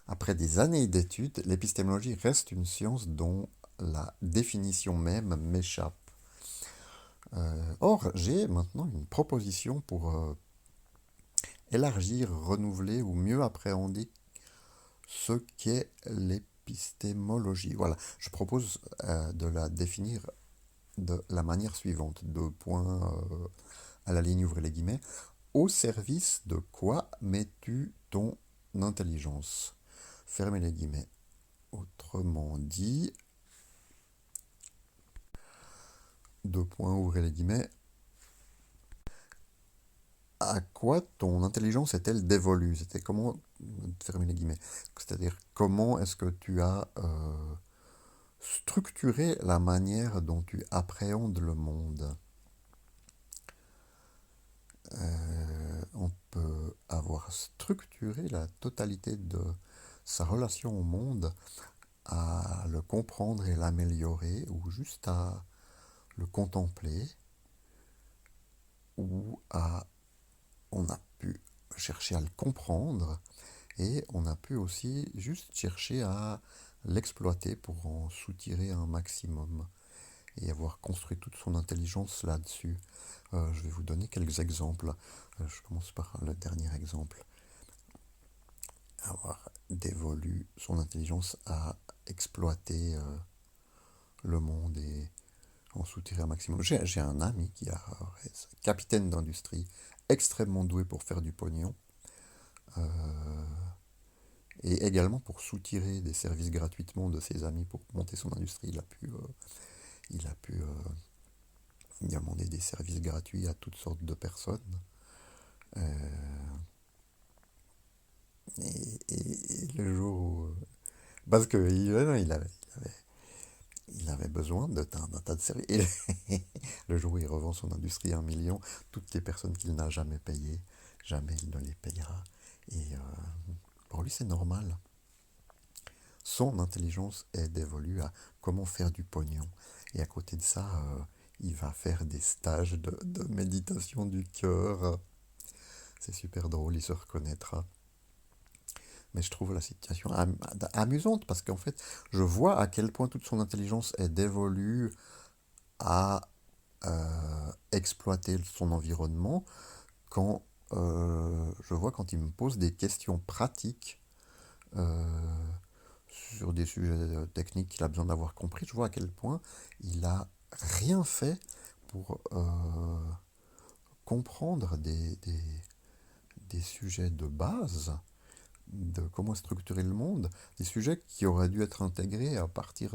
Après des années d'études, l'épistémologie reste une science dont la définition même m'échappe. Or, j'ai maintenant une proposition pour élargir, renouveler ou mieux appréhender ce qu'est l'épistémologie. Voilà, je propose de la définir de la manière suivante, deux points à la ligne, ouvrez les guillemets. Au service de quoi mets-tu ton intelligence? Fermez les guillemets. Autrement dit, deux points, ouvrez les guillemets, à quoi ton intelligence est-elle dévolue? C'était comment, fermez les guillemets, c'est-à-dire comment est-ce que tu as structuré la manière dont tu appréhendes le monde? On peut avoir structuré la totalité de sa relation au monde à le comprendre et l'améliorer, ou juste à le contempler, ou à on a pu chercher à le comprendre et on a pu aussi juste chercher à l'exploiter pour en soutirer un maximum et avoir construit toute son intelligence là-dessus. Je vais vous donner quelques exemples. Je commence par le dernier exemple. Avoir dévolu son intelligence à exploiter le monde et en soutirer un maximum. J'ai un ami qui est capitaine d'industrie, extrêmement doué pour faire du pognon, et également pour soutirer des services gratuitement de ses amis pour monter son industrie. Il a pu demander des services gratuits à toutes sortes de personnes. Et le jour où... Parce qu'il avait besoin d'un tas de services. Et le jour où il revend son industrie à 1 million, toutes les personnes qu'il n'a jamais payées, jamais il ne les payera. Et pour lui, c'est normal. Son intelligence est dévolue à comment faire du pognon. Et à côté de ça, il va faire des stages de méditation du cœur. C'est super drôle, il se reconnaîtra. Mais je trouve la situation amusante parce qu'en fait, je vois à quel point toute son intelligence est dévolue à exploiter son environnement quand je vois quand il me pose des questions pratiques sur des sujets techniques qu'il a besoin d'avoir compris, je vois à quel point il a rien fait pour comprendre des sujets de base, de comment structurer le monde, des sujets qui auraient dû être intégrés à partir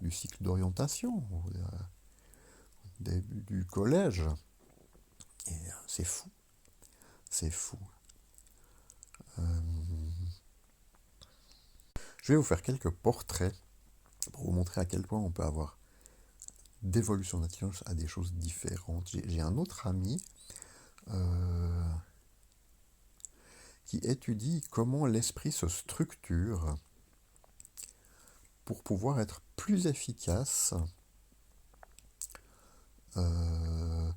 du cycle d'orientation, au début du collège. Et c'est fou, c'est fou. Je vais vous faire quelques portraits pour vous montrer à quel point on peut avoir d'évolution d'intelligence à des choses différentes. J'ai un autre ami qui étudie comment l'esprit se structure pour pouvoir être plus efficace, euh,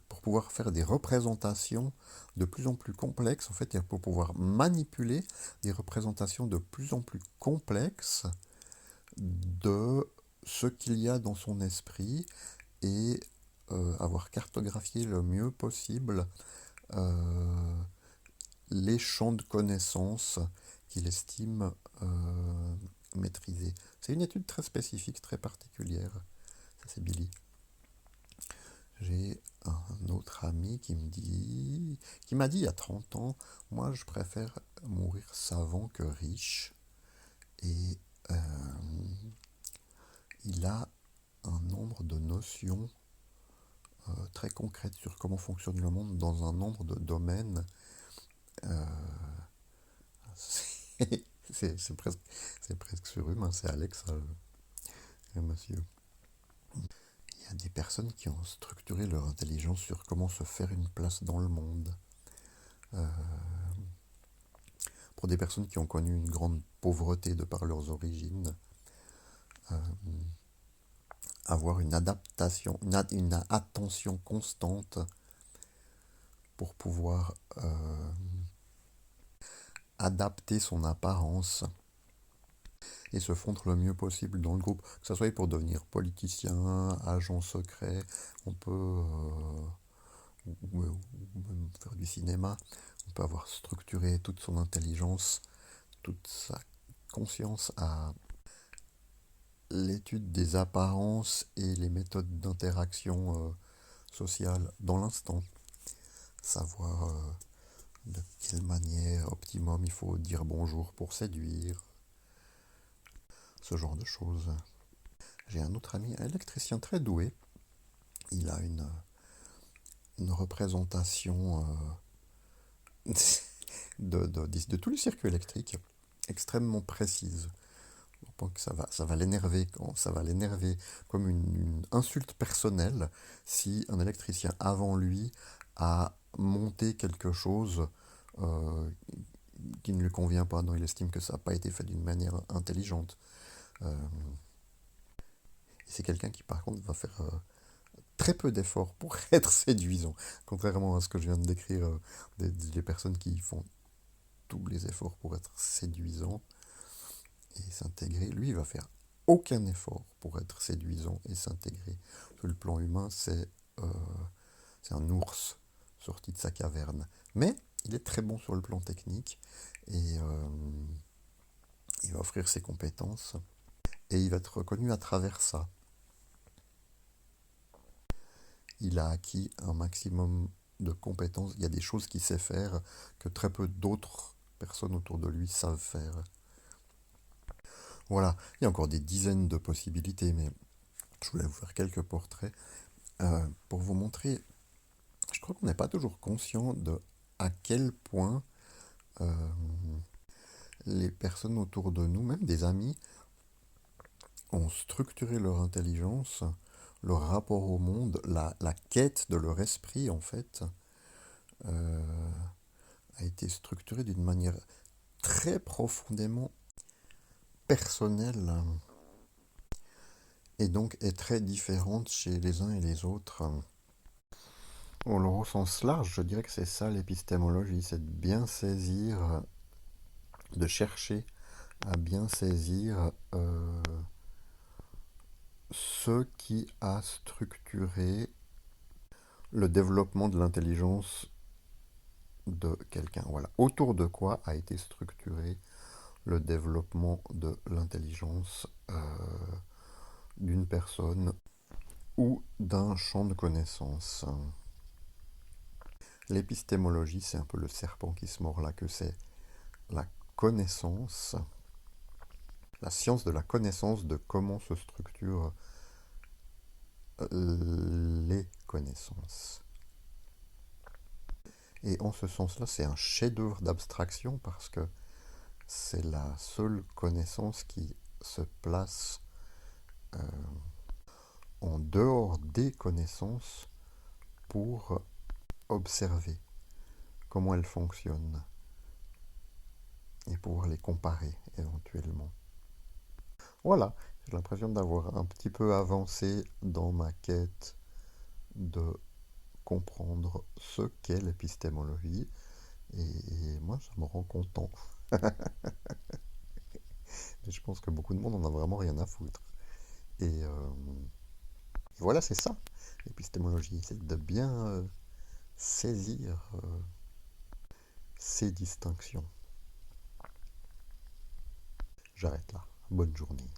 pour pouvoir faire des représentations de plus en plus complexes, en fait, et pour pouvoir manipuler des représentations de plus en plus complexes de ce qu'il y a dans son esprit et avoir cartographié le mieux possible euh, les champs de connaissances qu'il estime maîtriser. C'est une étude très spécifique, très particulière. Ça, c'est Billy. J'ai un autre ami qui m'a dit il y a 30 ans, moi je préfère mourir savant que riche. Et il a un nombre de notions très concrètes sur comment fonctionne le monde dans un nombre de domaines. Euh, c'est c'est presque surhumain, c'est Alex, monsieur. Il y a des personnes qui ont structuré leur intelligence sur comment se faire une place dans le monde. Euh, pour des personnes qui ont connu une grande pauvreté de par leurs origines, euh, avoir une adaptation, une attention constante pour pouvoir adapter son apparence et se fondre le mieux possible dans le groupe, que ce soit pour devenir politicien, agent secret, on peut ou même faire du cinéma, on peut avoir structuré toute son intelligence, toute sa conscience à l'étude des apparences et les méthodes d'interaction sociale dans l'instant. Savoir de quelle manière optimum il faut dire bonjour pour séduire, ce genre de choses. J'ai un autre ami, un électricien très doué. Il a une représentation de tous les circuits électriques extrêmement précise. Je pense que ça va l'énerver ça va l'énerver comme une insulte personnelle si un électricien avant lui a monté quelque chose euh, qui ne lui convient pas, dont il estime que ça n'a pas été fait d'une manière intelligente. Euh, c'est quelqu'un qui par contre va faire très peu d'efforts pour être séduisant, contrairement à ce que je viens de décrire des personnes qui font tous les efforts pour être séduisant et s'intégrer. Lui, il va faire aucun effort pour être séduisant et s'intégrer. Sur le plan humain, c'est un ours sorti de sa caverne. Mais il est très bon sur le plan technique et il va offrir ses compétences et il va être reconnu à travers ça. Il a acquis un maximum de compétences. Il y a des choses qu'il sait faire que très peu d'autres personnes autour de lui savent faire. Voilà, il y a encore des dizaines de possibilités, mais je voulais vous faire quelques portraits pour vous montrer. Je crois qu'on n'est pas toujours conscient de à quel point les personnes autour de nous, même des amis, ont structuré leur intelligence, leur rapport au monde, la quête de leur esprit, en fait, a été structurée d'une manière très profondément personnelle et donc est très différente chez les uns et les autres. Au sens large, je dirais que c'est ça l'épistémologie, c'est de bien saisir, de chercher à bien saisir ce qui a structuré le développement de l'intelligence de quelqu'un. Voilà. Autour de quoi a été structuré le développement de l'intelligence d'une personne ou d'un champ de connaissances. L'épistémologie, c'est un peu le serpent qui se mord la queue, c'est la connaissance, la science de la connaissance de comment se structurent les connaissances. Et en ce sens-là, c'est un chef-d'œuvre d'abstraction parce que c'est la seule connaissance qui se place en dehors des connaissances pour observer comment elles fonctionnent et pouvoir les comparer éventuellement. Voilà, j'ai l'impression d'avoir un petit peu avancé dans ma quête de comprendre ce qu'est l'épistémologie et moi ça me rend content. Et je pense que beaucoup de monde en a vraiment rien à foutre. Et voilà, c'est ça, l'épistémologie, c'est de bien saisir ces distinctions. J'arrête là. Bonne journée.